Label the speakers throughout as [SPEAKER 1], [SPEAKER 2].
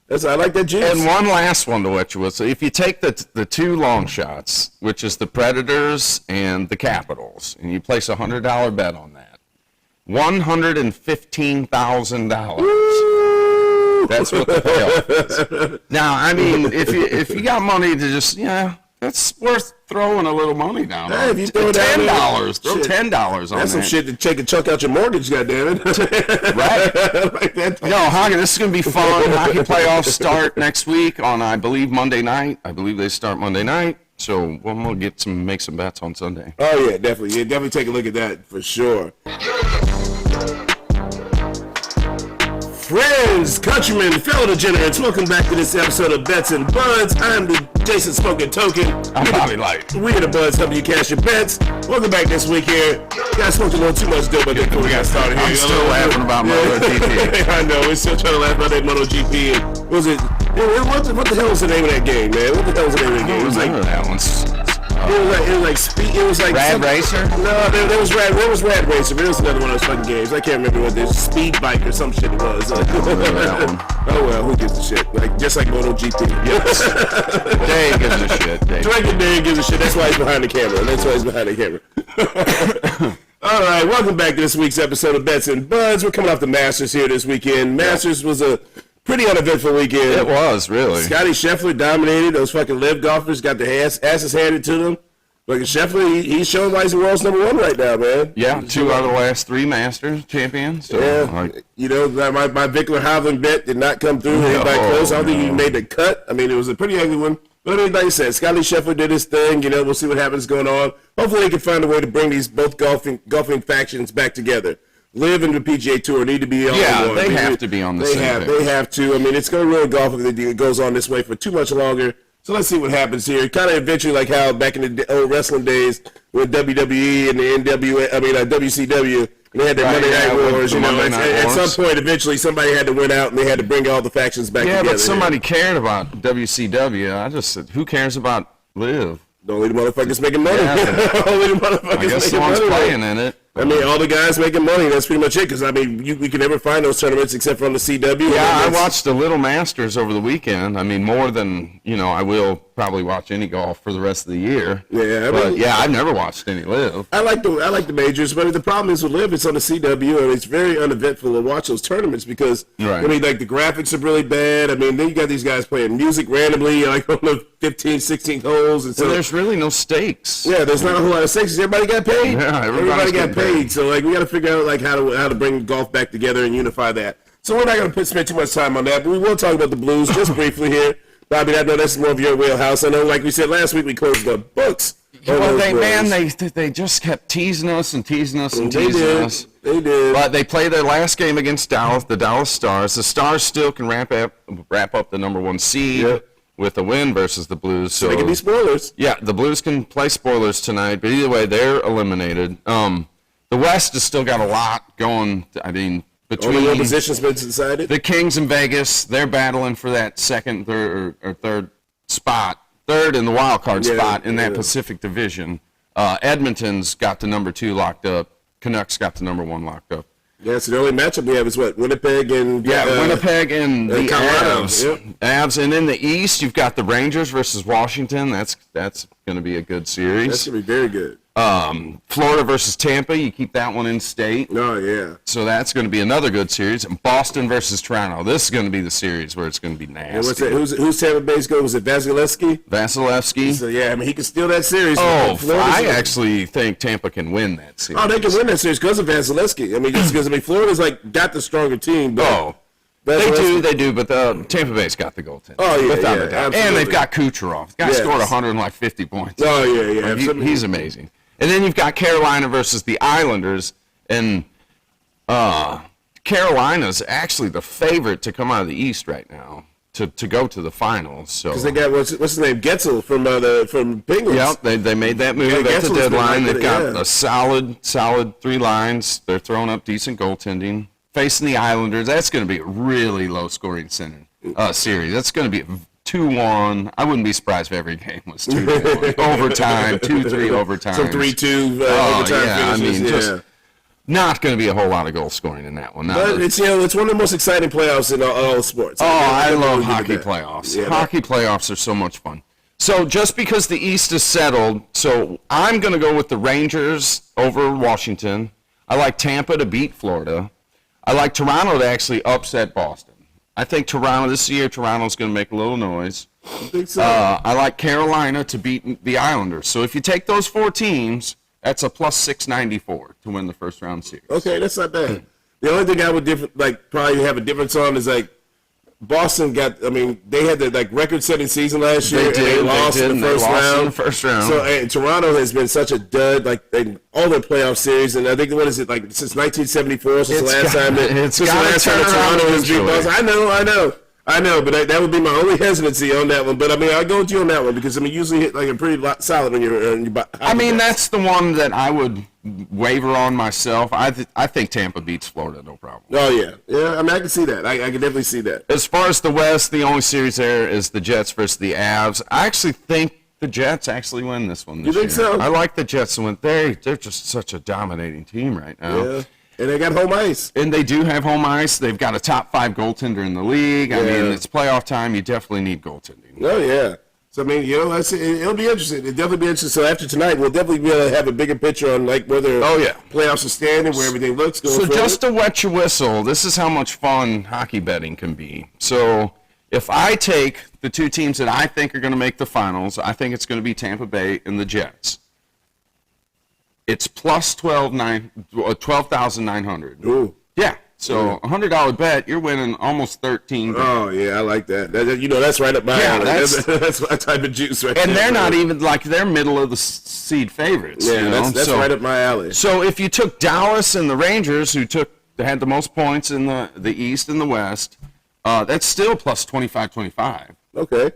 [SPEAKER 1] I like that juice.
[SPEAKER 2] And one last one to let you with. So if you take the two long shots, which is the Predators and the Capitals, and you place a $100 bet on that, $115,000. That's what the payoff is. Now, I mean, if you got money to just, that's worth throwing a little money down.
[SPEAKER 1] Hey, if you throw
[SPEAKER 2] $10, throw $10 on that.
[SPEAKER 1] That's some shit to take a chunk out your mortgage, goddammit.
[SPEAKER 2] Right?
[SPEAKER 1] Like that.
[SPEAKER 2] Hockey, this is going to be fun. Hockey playoffs start next week on, I believe, Monday night. I believe they start Monday night. So we'll make some bets on Sunday.
[SPEAKER 1] Oh, yeah, definitely. Yeah, definitely take a look at that for sure. Friends, countrymen, fellow degenerates, welcome back to this episode of Bets and Buds. I'm the Jason Smoking Token.
[SPEAKER 2] I'm Bobby Light.
[SPEAKER 1] We're the Buds helping you cash your bets. Welcome back this week here. Guys smoked a little too much dope before we got started here.
[SPEAKER 2] I'm still laughing about MotoGP.
[SPEAKER 1] I know, we're still trying to laugh about that MotoGP. What was it? What the hell was the name of that game, man? What the hell was the name of that game?
[SPEAKER 2] It was like that one.
[SPEAKER 1] It was like
[SPEAKER 2] Rad Racer?
[SPEAKER 1] No, there was Rad Racer, but it was another one of those fucking games. I can't remember what this Speed Bike or some shit it was.
[SPEAKER 2] That one.
[SPEAKER 1] Oh well, who gives a shit? Just like MotoGP.
[SPEAKER 2] Yes. Dave gives a shit.
[SPEAKER 1] Dave gives a shit. That's why he's behind the camera. All right, welcome back to this week's episode of Bets and Buds. We're coming off the Masters here this weekend. Masters was a pretty uneventful weekend.
[SPEAKER 2] It was, really.
[SPEAKER 1] Scotty Scheffler dominated. Those fucking live golfers got their asses handed to them. But Scheffler, he's showing why he's the world's number one right now, man.
[SPEAKER 2] Yeah, 2 out of the last 3 Masters champions. So,
[SPEAKER 1] yeah, my Viktor Hovland bet did not come through. Anybody close? I don't think he made the cut. I mean, it was a pretty ugly one. But I mean, like I said, Scotty Scheffler did his thing. We'll see what happens going on. Hopefully, they can find a way to bring these both golfing factions back together. Live and the PGA Tour need to be on.
[SPEAKER 2] Yeah, they have to be on the same page.
[SPEAKER 1] They have to. I mean, it's going to ruin golf if it goes on this way for too much longer. So let's see what happens here. Kind of eventually like how back in the old wrestling days with WWE and the WCW, and they had their Monday Night Wars. At some point, eventually, somebody had to win out, and they had to bring all the factions back together.
[SPEAKER 2] Yeah, but somebody cared about WCW. I just said, who cares about Live?
[SPEAKER 1] Only the motherfuckers making money.
[SPEAKER 2] Yeah,
[SPEAKER 1] only the motherfuckers
[SPEAKER 2] I guess
[SPEAKER 1] making
[SPEAKER 2] someone's
[SPEAKER 1] money.
[SPEAKER 2] playing in it.
[SPEAKER 1] I mean, all the guys making money. That's pretty much it. Because, I mean, we can never find those tournaments except for on the CW.
[SPEAKER 2] Yeah, I watched the Little Masters over the weekend. I mean, more than, I will probably watch any golf for the rest of the year.
[SPEAKER 1] Yeah,
[SPEAKER 2] I've never watched any Live.
[SPEAKER 1] I like the majors, but the problem is with Live, it's on the CW, and it's very uneventful to watch those tournaments because, I mean, like, the graphics are really bad. I mean, then you got these guys playing music randomly, like on the 15th, 16th holes. And so
[SPEAKER 2] there's really no stakes.
[SPEAKER 1] Yeah, there's not a whole lot of stakes. Everybody got paid.
[SPEAKER 2] Yeah,
[SPEAKER 1] everybody got paid. So, like, we got to figure out, like, how to bring golf back together and unify that. So we're not going to spend too much time on that, but we will talk about the Blues just briefly here. Bobby, I know that's more of your wheelhouse. I know, like we said last week, we closed the books.
[SPEAKER 2] Well, they just kept teasing us and teasing us and teasing us.
[SPEAKER 1] They did.
[SPEAKER 2] But they played their last game against Dallas, the Dallas Stars. The Stars still can wrap up the number 1 seed with a win versus the Blues. So
[SPEAKER 1] they can be spoilers.
[SPEAKER 2] Yeah, the Blues can play spoilers tonight, but either way, they're eliminated. The West has still got a lot going. I mean, between
[SPEAKER 1] only one position's been decided.
[SPEAKER 2] The Kings in Vegas, they're battling for that second, third spot, third in the wild card spot in that Pacific Division. Edmonton's got the number 2 locked up. Canucks got the number 1 locked up.
[SPEAKER 1] Yeah, so the only matchup we have is what? Winnipeg and
[SPEAKER 2] Winnipeg and the
[SPEAKER 1] Colorado.
[SPEAKER 2] Avs. And in the East, you've got the Rangers versus Washington. That's going to be a good series.
[SPEAKER 1] That's going to be very good.
[SPEAKER 2] Florida versus Tampa, you keep that one in state.
[SPEAKER 1] Oh, yeah.
[SPEAKER 2] So that's going to be another good series. And Boston versus Toronto. This is going to be the series where it's going to be nasty.
[SPEAKER 1] And what's that? Who's Tampa Bay's goal? Was it Vasilevsky?
[SPEAKER 2] Vasilevsky.
[SPEAKER 1] So, yeah, I mean, he can steal that series.
[SPEAKER 2] I actually think Tampa can win that series.
[SPEAKER 1] Oh, they can win that series because of Vasilevsky. I mean, just because, Florida's, got the stronger team. But
[SPEAKER 2] they do, but Tampa Bay's got the goaltender.
[SPEAKER 1] Oh, yeah,
[SPEAKER 2] without a doubt.
[SPEAKER 1] Absolutely.
[SPEAKER 2] And they've got Kucherov. The guy scored 150 points.
[SPEAKER 1] Oh, yeah.
[SPEAKER 2] He's amazing. And then you've got Carolina versus the Islanders, and Carolina's actually the favorite to come out of the East right now to go to the finals. Because
[SPEAKER 1] they got what's his name, Getzel from Penguins.
[SPEAKER 2] Yep, they made that move at the deadline. They've got a solid 3 lines. They're throwing up decent goaltending. Facing the Islanders, that's going to be a really low-scoring series. That's going to be 2-1. I wouldn't be surprised if every game was 2-1. Overtime, 2-3 overtime.
[SPEAKER 1] Some 3-2 overtime finishes.
[SPEAKER 2] Not going to be a whole lot of goal scoring in that one.
[SPEAKER 1] But it's it's one of the most exciting playoffs in all sports.
[SPEAKER 2] I love hockey playoffs.
[SPEAKER 1] Yeah,
[SPEAKER 2] hockey playoffs are so much fun. So just because the East is settled, so I'm going to go with the Rangers over Washington. I like Tampa to beat Florida. I like Toronto to actually upset Boston. I think this year Toronto's going to make a little noise.
[SPEAKER 1] I think so.
[SPEAKER 2] I like Carolina to beat the Islanders. So if you take those 4 teams, that's a plus 694 to win the first round series.
[SPEAKER 1] Okay, that's not bad. The only thing I would probably have a difference on is Boston they had the record-setting season last year. They lost in the first round. So Toronto has been such a dud, in all their playoff series, and I think since 1974, since the last time Toronto has beat Boston. I know, but that would be my only hesitancy on that one. But I go with you on that one because usually hit a pretty solid on your.
[SPEAKER 2] That's the one that I would waver on myself. I think Tampa beats Florida, no problem.
[SPEAKER 1] Oh yeah. I can see that. I can definitely see that.
[SPEAKER 2] As far as the West, the only series there is the Jets versus the Avs. I actually think the Jets actually win this one.
[SPEAKER 1] You think so?
[SPEAKER 2] I like the Jets to win. They're just such a dominating team right now.
[SPEAKER 1] Yeah. And they got home ice.
[SPEAKER 2] And they do have home ice. They've got a top 5 goaltender in the league. I mean, it's playoff time. You definitely need goaltending.
[SPEAKER 1] Oh, yeah. So, it'll be interesting. It'll definitely be interesting. So, after tonight, we'll definitely be able to have a bigger picture on, where the playoffs are standing, where everything looks going forward.
[SPEAKER 2] Just to wet your whistle, this is how much fun hockey betting can be. So, if I take the 2 teams that I think are going to make the finals, I think it's going to be Tampa Bay and the Jets. It's plus 12,900.
[SPEAKER 1] Ooh.
[SPEAKER 2] Yeah. So $100 bet, you're winning almost 13.
[SPEAKER 1] Oh yeah, I like that. That's right up my alley. That's my type of juice right there.
[SPEAKER 2] And they're not even they're middle of the seed favorites.
[SPEAKER 1] Yeah, that's right up my alley.
[SPEAKER 2] So if you took Dallas and the Rangers, who had the most points in the East and the West, that's still plus 25.
[SPEAKER 1] Okay.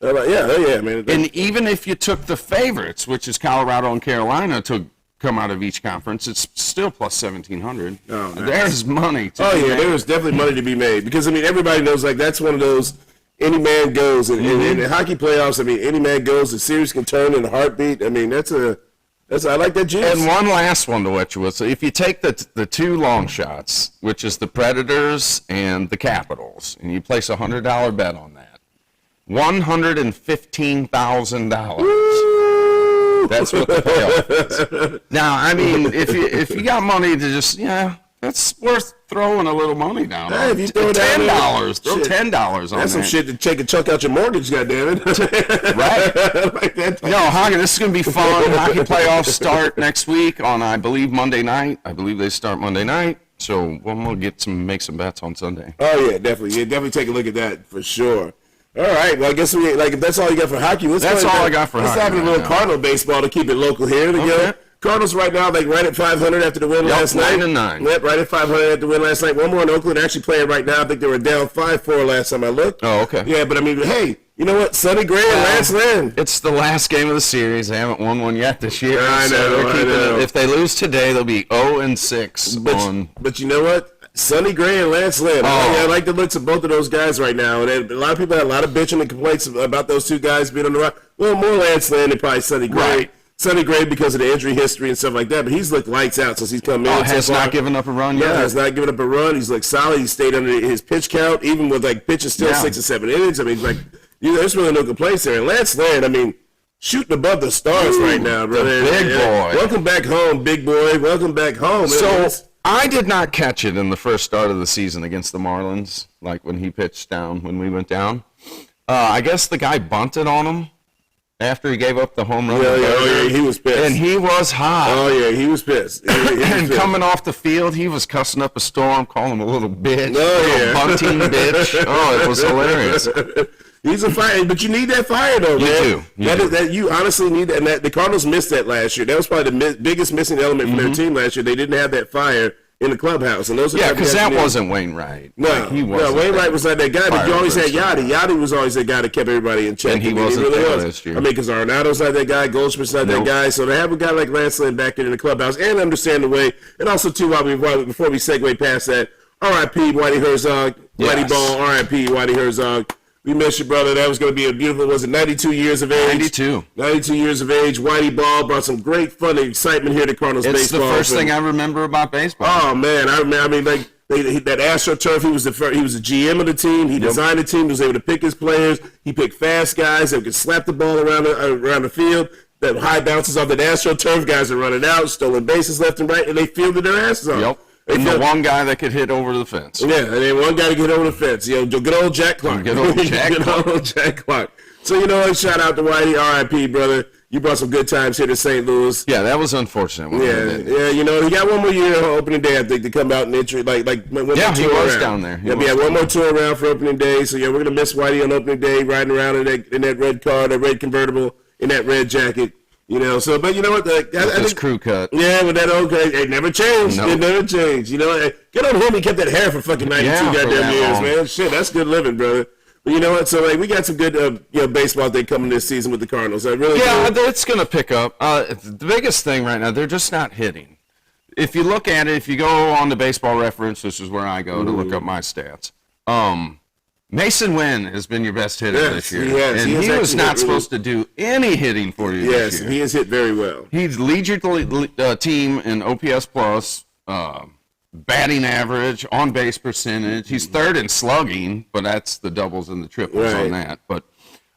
[SPEAKER 1] Yeah.
[SPEAKER 2] And even if you took the favorites, which is Colorado and Carolina, to come out of each conference, it's still plus 1,700.
[SPEAKER 1] Oh, nice.
[SPEAKER 2] There's money to be made.
[SPEAKER 1] There's definitely money to be made because everybody knows that's one of those any man goes and in the hockey playoffs. Any man goes. The series can turn in a heartbeat. I like that juice.
[SPEAKER 2] And one last one to wet you with. So if you take the 2 long shots, which is the Predators and the Capitals, and you place a $100 bet on that, $115,000. That's what the payoff is. Now, if you got money to that's worth throwing a little money down.
[SPEAKER 1] Hey, if you throw
[SPEAKER 2] $10, throw $10 on that.
[SPEAKER 1] That's some shit to take a chunk out your mortgage, goddammit.
[SPEAKER 2] Right.
[SPEAKER 1] Like that.
[SPEAKER 2] No, hockey, this is going to be fun. Hockey playoffs start next week on, I believe, Monday night. I believe they start Monday night. So we'll make some bets on Sunday.
[SPEAKER 1] Oh, yeah, definitely. Yeah, definitely take a look at that for sure. All right. Well, I guess if that's all you got for hockey,
[SPEAKER 2] that's all I got for hockey.
[SPEAKER 1] Let's have a little Cardinal baseball to keep it local here. Okay. Cardinals right now, right at 500 after the win last night.
[SPEAKER 2] 9-9.
[SPEAKER 1] Yep, right at 500 after the win last night. One more in Oakland actually playing right now. I think they were down 5-4 last time I looked.
[SPEAKER 2] Oh, okay.
[SPEAKER 1] Yeah, but hey, you know what? Sonny Gray and Lance Lynn.
[SPEAKER 2] It's the last game of the series. They haven't won one yet this year.
[SPEAKER 1] I know.
[SPEAKER 2] If they lose today, they'll be 0-6.
[SPEAKER 1] But you know what? Sonny Gray and Lance Lynn. I like the looks of both of those guys right now. And a lot of people had a lot of bitching and complaints about those 2 guys being on the rock. Well, more Lance Lynn than probably Sonny Gray.
[SPEAKER 2] Right.
[SPEAKER 1] Sonny Gray because of the injury history and stuff like that, but he's looked lights out since he's come in.
[SPEAKER 2] Has not given up a run yet.
[SPEAKER 1] Yeah, has not given up a run. He's looked solid. He stayed under his pitch count, even with pitches still 6 or 7 innings. There's really no complaints there. And Lance Lynn, shooting above the stars right now, brother.
[SPEAKER 2] Big boy.
[SPEAKER 1] Welcome back home, big boy. Welcome back home.
[SPEAKER 2] So I did not catch it in the first start of the season against the Marlins, when he pitched down, when we went down. I guess the guy bunted on him after he gave up the home run.
[SPEAKER 1] Yeah, he was pissed.
[SPEAKER 2] And he was hot.
[SPEAKER 1] Oh, yeah, he was pissed.
[SPEAKER 2] And coming off the field, he was cussing up a storm, calling him a little bitch. Bunting bitch. Oh, it was hilarious.
[SPEAKER 1] He's a fire, but you need that fire, though, man. You honestly need that. And the Cardinals missed that last year. That was probably the biggest missing element from their team last year. They didn't have that fire in the clubhouse, and
[SPEAKER 2] because that wasn't Wainwright.
[SPEAKER 1] No, Wainwright was like that guy, but you always had Yachty. Yachty was always that guy that kept everybody in check.
[SPEAKER 2] And he wasn't there last year.
[SPEAKER 1] Because Arenado's not that guy, Goldschmidt's not that guy. So to have a guy like Lance Lynn back in the clubhouse and understand the way, and also too, before we segue past that, R.I.P. Whitey Herzog, Whitey Ball, R.I.P. Whitey Herzog. We miss you, brother. That was going to be a beautiful, was it 92 years of age?
[SPEAKER 2] 92.
[SPEAKER 1] 92 years of age. Whitey Ball brought some great fun and excitement here to Cardinals baseball.
[SPEAKER 2] It's the first thing I remember about baseball.
[SPEAKER 1] Oh, man. I mean, like, that AstroTurf, he was the GM of the team. He designed the team. He was able to pick his players. He picked fast guys that could slap the ball around the field. That high bounces off that AstroTurf, guys are running out, stolen bases left and right, and they fielded their asses off.
[SPEAKER 2] Yep. And the one guy that could hit over the fence.
[SPEAKER 1] Yeah, and then one guy to get over the fence. Good old Jack Clark.
[SPEAKER 2] Good old Jack
[SPEAKER 1] Clark. So, shout out to Whitey, R.I.P., brother. You brought some good times here to St. Louis.
[SPEAKER 2] Yeah, that was unfortunate.
[SPEAKER 1] He got one more year on opening day, I think, to come out and entry. Like he was
[SPEAKER 2] down there.
[SPEAKER 1] We had one more tour around for opening day. So, we're going to miss Whitey on opening day, riding around in that red car, that red convertible, in that red jacket. But you know what? I think,
[SPEAKER 2] crew cut.
[SPEAKER 1] Yeah, with that old guy, it never changed.
[SPEAKER 2] Nope.
[SPEAKER 1] It never changed. Good on him. He kept that hair for fucking 92 goddamn years, man. Shit, that's good living, brother. But you know what? So, we got some good baseball thing coming this season with the Cardinals.
[SPEAKER 2] It's going to pick up. The biggest thing right now, they're just not hitting. If you look at it, if you go on the Baseball Reference, this is where I go to look up my stats. Mason Wynn has been your best hitter this year.
[SPEAKER 1] And
[SPEAKER 2] he was not supposed to do any hitting for you this year.
[SPEAKER 1] He has hit very well.
[SPEAKER 2] He leads your team in OPS plus, batting average, on-base percentage. He's third in slugging, but that's the doubles and the triples on that. But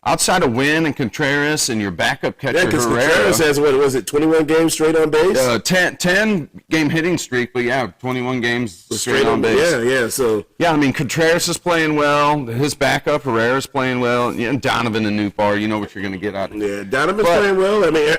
[SPEAKER 2] outside of Wynn and Contreras and your backup catcher
[SPEAKER 1] because
[SPEAKER 2] Herrera.
[SPEAKER 1] Contreras has, 21 games straight on base?
[SPEAKER 2] 10-game hitting streak, but 21 games straight on base.
[SPEAKER 1] So.
[SPEAKER 2] Yeah, I mean, Contreras is playing well. His backup, Herrera's playing well. And Donovan and Newbar, you know what you're going to get out of him.
[SPEAKER 1] Yeah, Donovan's playing well. I mean,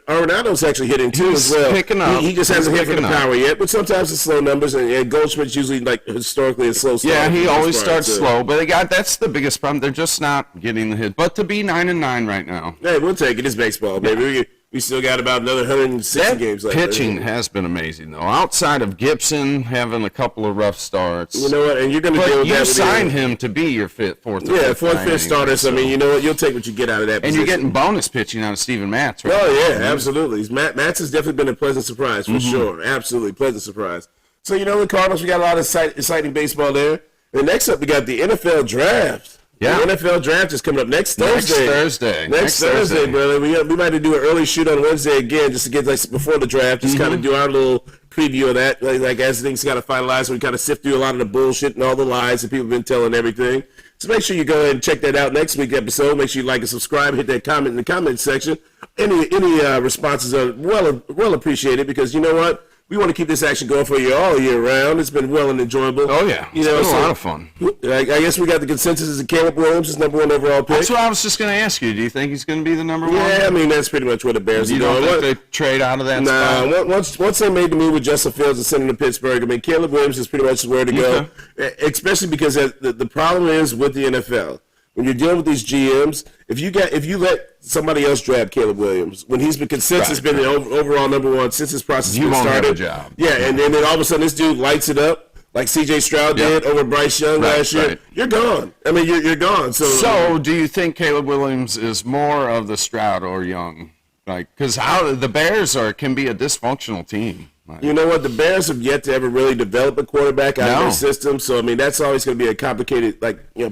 [SPEAKER 1] Arenado's actually hitting too as well.
[SPEAKER 2] Picking up.
[SPEAKER 1] He just hasn't hit for the power yet, but sometimes it's slow numbers, and Goldschmidt's usually, historically a slow start.
[SPEAKER 2] Yeah, he always starts slow, but that's the biggest problem. They're just not getting the hit. But to be 9-9 right now.
[SPEAKER 1] Hey, we'll take it. It's baseball, baby. We still got about another 160 games left.
[SPEAKER 2] Pitching has been amazing, though. Outside of Gibson having a couple of rough starts.
[SPEAKER 1] You know what? And you're going to deal with that.
[SPEAKER 2] You signed him to be your fourth or
[SPEAKER 1] fifth starter. So, I mean, you know what? You'll take what you get out of that position.
[SPEAKER 2] And you're getting bonus pitching out of Steven Matz, right?
[SPEAKER 1] Oh, yeah, absolutely. Matz has definitely been a pleasant surprise, for sure. Absolutely, pleasant surprise. So, the Cardinals, we got a lot of exciting baseball there. And next up, we got the NFL Draft.
[SPEAKER 2] Yeah.
[SPEAKER 1] The NFL Draft is coming up next Thursday.
[SPEAKER 2] Next Thursday,
[SPEAKER 1] brother. We might do an early shoot on Wednesday again, just to get before the draft, just kind of do our little preview of that. Like as things got to finalize, we kind of sift through a lot of the bullshit and all the lies that people have been telling and everything. So make sure you go ahead and check that out next week's episode. Make sure you like and subscribe, hit that comment in the comment section. Any responses are well appreciated, because you know what? We want to keep this action going for you all year round. It's been well and enjoyable.
[SPEAKER 2] Oh, yeah. It's been a lot of fun.
[SPEAKER 1] I guess we got the consensus as Caleb Williams is number one overall pick.
[SPEAKER 2] That's what I was just going to ask you. Do you think he's going to be the number one?
[SPEAKER 1] Yeah, I mean, that's pretty much what the Bears are doing.
[SPEAKER 2] You don't think they trade out of that spot?
[SPEAKER 1] Once they made the move with Justin Fields and sent him to Pittsburgh, I mean, Caleb Williams is pretty much where to go, especially because the problem is with the NFL. When you're dealing with these GMs, if you let somebody else draft Caleb Williams, when he's been consensus been the overall number one since his process started,
[SPEAKER 2] have a job.
[SPEAKER 1] Yeah, and then all of a sudden this dude lights it up like C.J. Stroud did over Bryce Young last year. You're gone. I mean, you're gone.
[SPEAKER 2] So do you think Caleb Williams is more of the Stroud or Young? Because the Bears can be a dysfunctional team.
[SPEAKER 1] You know what? The Bears have yet to ever really develop a quarterback out of their system. So, I mean, that's always going to be a complicated,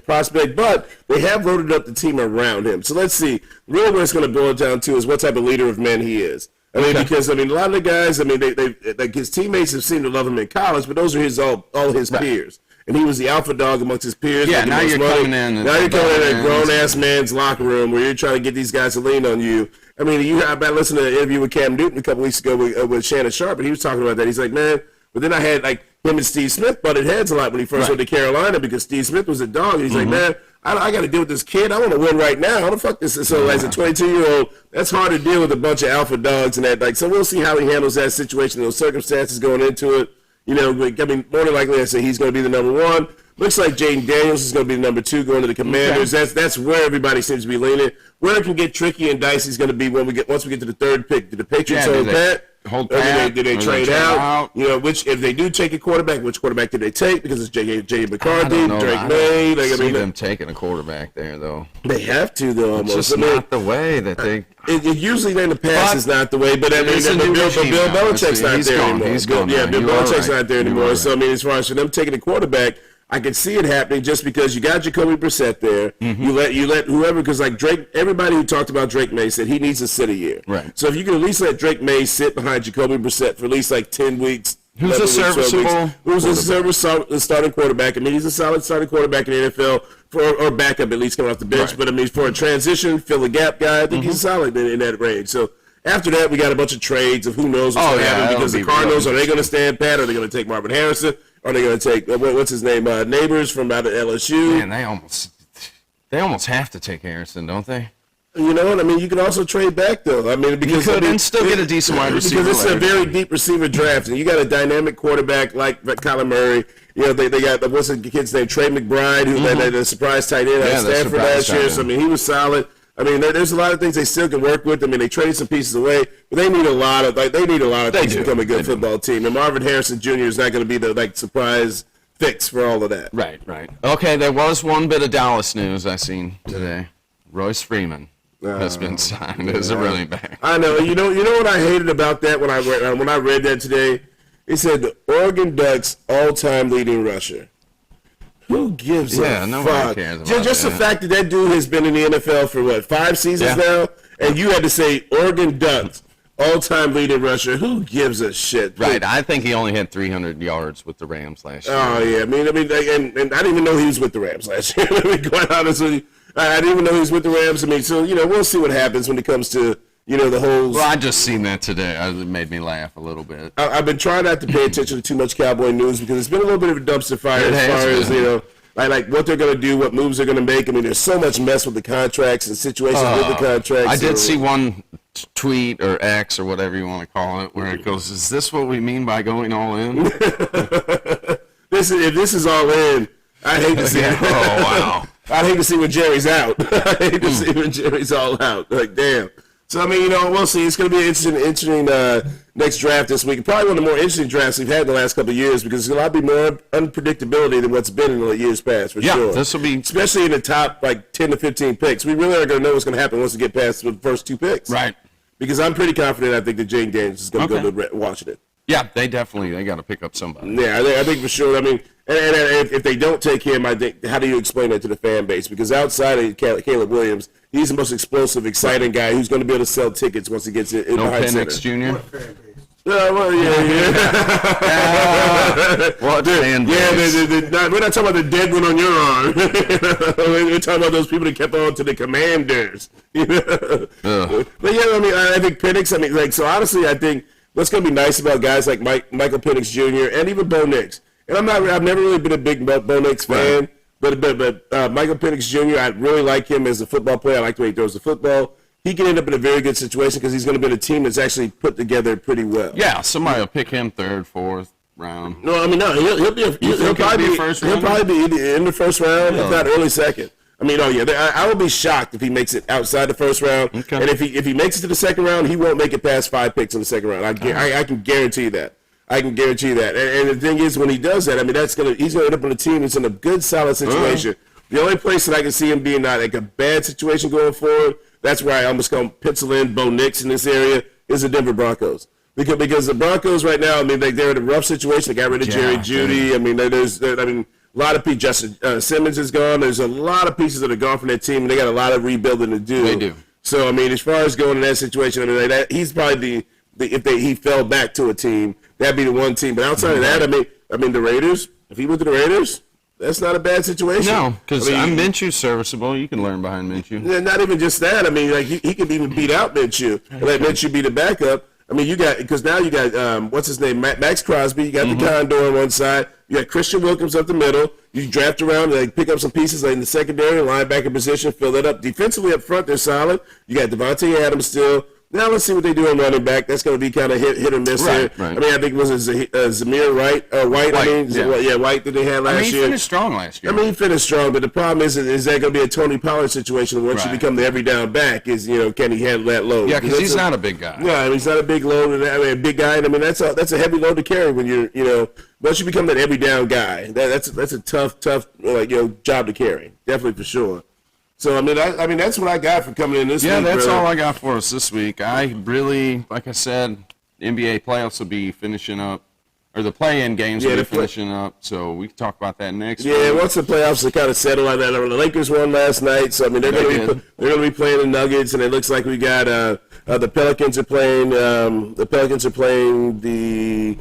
[SPEAKER 1] prospect. But they have loaded up the team around him. So, let's see. Really what it's going to boil down to is what type of leader of men he is. I mean, because, a lot of the guys, his teteammates have seemed to love him in college, but those are all his peers. And he was the alpha dog amongst his peers.
[SPEAKER 2] Yeah, now you're coming in.
[SPEAKER 1] Now you're coming in a grown-ass man's locker room where you're trying to get these guys to lean on you. I mean, I listened to an interview with Cam Newton a couple weeks ago with Shannon Sharp, and he was talking about that. He's like, man, but then I had, him and Steve Smith butted heads a lot when he first went to Carolina, because Steve Smith was a dog. And he's like, man, I got to deal with this kid. I want to win right now. How the fuck this? So as a 22-year-old, that's hard to deal with a bunch of alpha dogs and that. So we'll see how he handles that situation, those circumstances going into it. I mean, more than likely, I say he's going to be the number one. Looks like Jaden Daniels is going to be the number two going to the Commanders. Okay. That's where everybody seems to be leaning. Where it can get tricky and dicey is going to be once we get to the third pick. Do the Patriots hold Pat? Do they trade out? If they do take a quarterback, which quarterback did they take? Because it's J. McCarthy, Drake May.
[SPEAKER 2] I see them taking a quarterback there, though.
[SPEAKER 1] They have to, though. Almost.
[SPEAKER 2] It's just not the way that they.
[SPEAKER 1] It usually in the past is not the way, but Bill Belichick's not there anymore.
[SPEAKER 2] He's gone.
[SPEAKER 1] Bill Belichick's not there anymore. So I mean, as far as for them taking a quarterback, I can see it happening just because you got Jacoby Brissett there. You let whoever, because like Drake, everybody who talked about Drake May said he needs to sit a year.
[SPEAKER 2] Right.
[SPEAKER 1] So if you can at least let Drake May sit behind Jacoby Brissett for at least like 10 weeks.
[SPEAKER 2] Who's a serviceable
[SPEAKER 1] Who's a starting quarterback. I mean, he's a solid starting quarterback in the NFL or backup at least coming off the bench.
[SPEAKER 2] Right.
[SPEAKER 1] But I mean, for a transition, fill a gap guy, I think he's solid in that range. So after that, we got a bunch of trades of who knows what's going to happen because the Cardinals, are they going to stand pat? Are they going to take Marvin Harrison? Are they going to take, what's his name, Neighbors from out of LSU?
[SPEAKER 2] Man, they almost have to take Harrison, don't they?
[SPEAKER 1] You know what I mean? You can also trade back though. I mean, because
[SPEAKER 2] you could and still get a decent wide receiver.
[SPEAKER 1] Because it's a very deep receiver draft, and you got a dynamic quarterback like Kyler Murray. You know, they got what's the kid's name, Trey McBride, who had a surprise tight end at Stanford last year. So I mean, he was solid. I mean, there's a lot of things they still can work with. I mean, they traded some pieces away, but they need a lot of things to become a good football team. And Marvin Harrison Jr. is not going to be the surprise fix for all of that.
[SPEAKER 2] Right. Okay, there was one bit of Dallas news I seen today. Royce Freeman has been signed as a running back.
[SPEAKER 1] I know. You know what I hated about that when I read that today? It said the Oregon Ducks all-time leading rusher. Who gives a fuck?
[SPEAKER 2] Nobody cares about
[SPEAKER 1] just
[SPEAKER 2] that.
[SPEAKER 1] the fact that dude has been in the NFL for 5 seasons now, and you had to say Oregon Ducks all-time leading rusher. Who gives a shit?
[SPEAKER 2] Right. I think he only had 300 yards with the Rams last year.
[SPEAKER 1] Oh yeah. I mean, and I didn't even know he was with the Rams last year. Let me be quite honest with you. I didn't even know he was with the Rams. I mean, so, we'll see what happens when it comes to, the whole...
[SPEAKER 2] Well, I just seen that today. It made me laugh a little bit.
[SPEAKER 1] I've been trying not to pay attention to too much Cowboy news because it's been a little bit of a dumpster fire as far as, like what they're going to do, what moves they're going to make. I mean, there's so much mess with the contracts and situations with the contracts.
[SPEAKER 2] I did see one tweet or X or whatever you want to call it where it goes, is this what we mean by going all in?
[SPEAKER 1] If this is all in, I hate to see it.
[SPEAKER 2] Oh, wow.
[SPEAKER 1] I'd hate to see when Jerry's out. I hate to see when Jerry's all out. Like, damn. So, I mean, we'll see. It's going to be an interesting next draft this week. Probably one of the more interesting drafts we've had in the last couple of years because there's a lot be more unpredictability than what's been in the years past, for sure.
[SPEAKER 2] Yeah, this will be...
[SPEAKER 1] Especially in the top, 10 to 15 picks. We really are going to know what's going to happen once we get past the first 2 picks.
[SPEAKER 2] Right.
[SPEAKER 1] Because I'm pretty confident I think that Jane Daniels is going to go to Washington.
[SPEAKER 2] Yeah, they got to pick up somebody.
[SPEAKER 1] Yeah, I think for sure. I mean, and if they don't take him, I think, how do you explain that to the fan base? Because outside of Caleb Williams, he's the most explosive, exciting guy who's going to be able to sell tickets once he gets in behind center.
[SPEAKER 2] Penix Jr.?
[SPEAKER 1] Well,
[SPEAKER 2] What fan base?
[SPEAKER 1] We're not talking about the dead one on your arm. We're talking about those people that kept on to the Commanders. But yeah, I mean, I think Penix. So honestly, I think what's going to be nice about guys like Michael Penix Jr. and even Bo Nix. And I've never really been a big Bo Nix fan, but Michael Penix Jr. I really like him as a football player. I like the way he throws the football. He can end up in a very good situation because he's going to be in a team that's actually put together pretty well.
[SPEAKER 2] Yeah, somebody will pick him 3rd, 4th round.
[SPEAKER 1] No, I mean he'll probably be first round. He'll probably be in the first round, if not early second. I mean, I would be shocked if he makes it outside the first round. Okay. And if he makes it to the second round, he won't make it past 5 picks in the second round. I can guarantee that. And the thing is, when he does that, I mean, he's going to end up on a team that's in a good, solid situation. The only place that I can see him being not like a bad situation going forward, that's where I almost going to pencil in Bo Nix in this area, is the Denver Broncos. Because the Broncos right now, I mean, they're in a rough situation. They got rid of Jerry Jeudy. I mean, a lot of people. Justin Simmons is gone. There's a lot of pieces that are gone from that team, and they got a lot of rebuilding to do.
[SPEAKER 2] They do.
[SPEAKER 1] So, I mean, as far as going in that situation, I mean, he's probably he fell back to a team, that'd be the one team. But outside of that, I mean, the Raiders. If he went to the Raiders, that's not a bad situation.
[SPEAKER 2] No, because Minshew's serviceable. You can learn behind Minshew.
[SPEAKER 1] Not even just that. I mean, like he could even beat out Minshew and let Minshew be the backup. I mean, you got what's his name, Max Crosby. You got the Condor on one side. You got Christian Wilkins up the middle. You draft around, pick up some pieces in the secondary, linebacker position, fill that up. Defensively up front, they're solid. You got Devontae Adams still. Now let's see what they do in running back. That's going to be kind of hit or miss here.
[SPEAKER 2] Right.
[SPEAKER 1] I mean, I think it was Zamir White. White that they had last year.
[SPEAKER 2] He finished strong last year.
[SPEAKER 1] I mean, he finished strong, but the problem is that going to be a Tony Pollard situation once you become the every down back? Can he handle that load?
[SPEAKER 2] Yeah, because he's not a big guy.
[SPEAKER 1] Yeah, I mean, he's not a big load. I mean, a big guy. And I mean, that's a heavy load to carry when you're once you become that every down guy. That's a tough job to carry. Definitely for sure. So, I mean, that's what I got for coming in this week.
[SPEAKER 2] Yeah, that's all I got for us this week. I really, like I said, NBA playoffs will be finishing up or the play-in games will be finishing up, so we can talk about that next week.
[SPEAKER 1] Yeah, once the playoffs are kind of settled on that, the Lakers won last night, so I mean they're going to be playing the Nuggets, and it looks like we got the Pelicans are playing. The Pelicans are playing the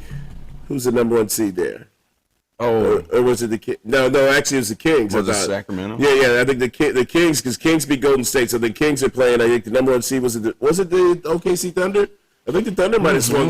[SPEAKER 1] who's the number 1 seed there? Oh, or was it the No, actually it was the Kings.
[SPEAKER 2] Was it Sacramento?
[SPEAKER 1] Yeah, I think the Kings, because Kings beat Golden State, so the Kings are playing. I think the number 1 seed was the OKC Thunder? I think the Thunder might have slid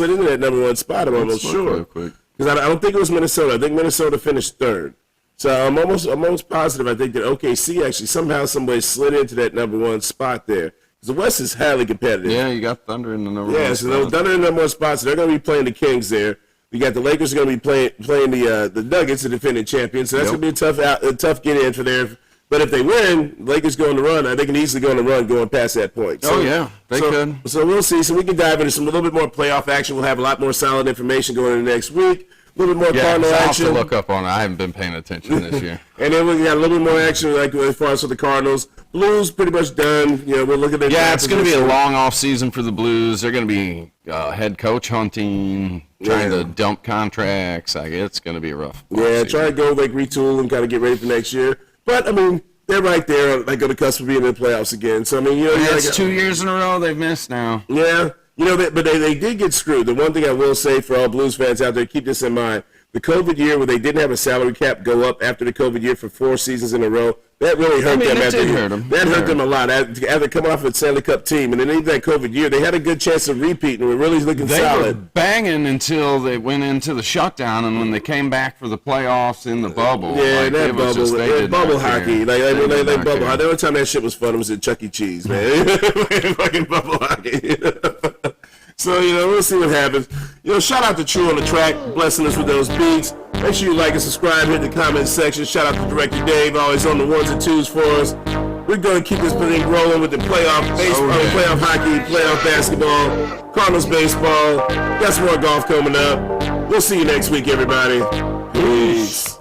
[SPEAKER 1] into that number 1 spot. I'm almost sure. Because I don't think it was Minnesota. I think Minnesota finished 3rd. So I'm almost positive. I think that OKC actually somehow, somebody slid into that number 1 spot there. Because the West is highly competitive.
[SPEAKER 2] Yeah, you got Thunder in the number 1 spot.
[SPEAKER 1] Yeah, so Thunder in the number 1 spot. So they're going to be playing the Kings there. We got the Lakers going to be playing the Nuggets, the defending champions. So that's going to be a tough get in for there. But if they win, Lakers go on the run. They can easily go on the run going past that point. So,
[SPEAKER 2] they could.
[SPEAKER 1] So we'll see. So we can dive into a little bit more playoff action. We'll have a lot more solid information going into next week. A little bit more Cardinal action.
[SPEAKER 2] I'll have to look up on it. I haven't been paying attention this year.
[SPEAKER 1] And then we got a little bit more action like as far as for the Cardinals. Blues pretty much done. We're looking at
[SPEAKER 2] it's going to be a long off season for the Blues. They're going to be head coach hunting, trying to dump contracts. It's going to be a rough.
[SPEAKER 1] Yeah, try to go retool and kind of get ready for next year. But I mean, they're right there, on the cusp of being in the playoffs again. So I mean,
[SPEAKER 2] it's 2 years in a row they've missed now.
[SPEAKER 1] Yeah. But they did get screwed. The one thing I will say for all Blues fans out there, keep this in mind. The COVID year where they didn't have a salary cap go up after the COVID year for 4 seasons in a row, that really hurt them. That hurt them a lot. After coming off a Stanley Cup team, and then even that COVID year, they had a good chance of repeating. They were really looking solid. They were
[SPEAKER 2] banging until they went into the shutdown, and when they came back for the playoffs in the bubble.
[SPEAKER 1] Yeah, that bubble hockey. Like bubble hockey. The only time that shit was fun was at Chuck E. Cheese, man. Fucking bubble hockey. So, we'll see what happens. Shout out to True on the track, blessing us with those beats. Make sure you like and subscribe, hit the comment section. Shout out to Director Dave, always on the 1s and 2s for us. We're going to keep this thing rolling with the playoff baseball, playoff hockey, playoff basketball, Cardinals baseball. Got some more golf coming up. We'll see you next week, everybody. Peace.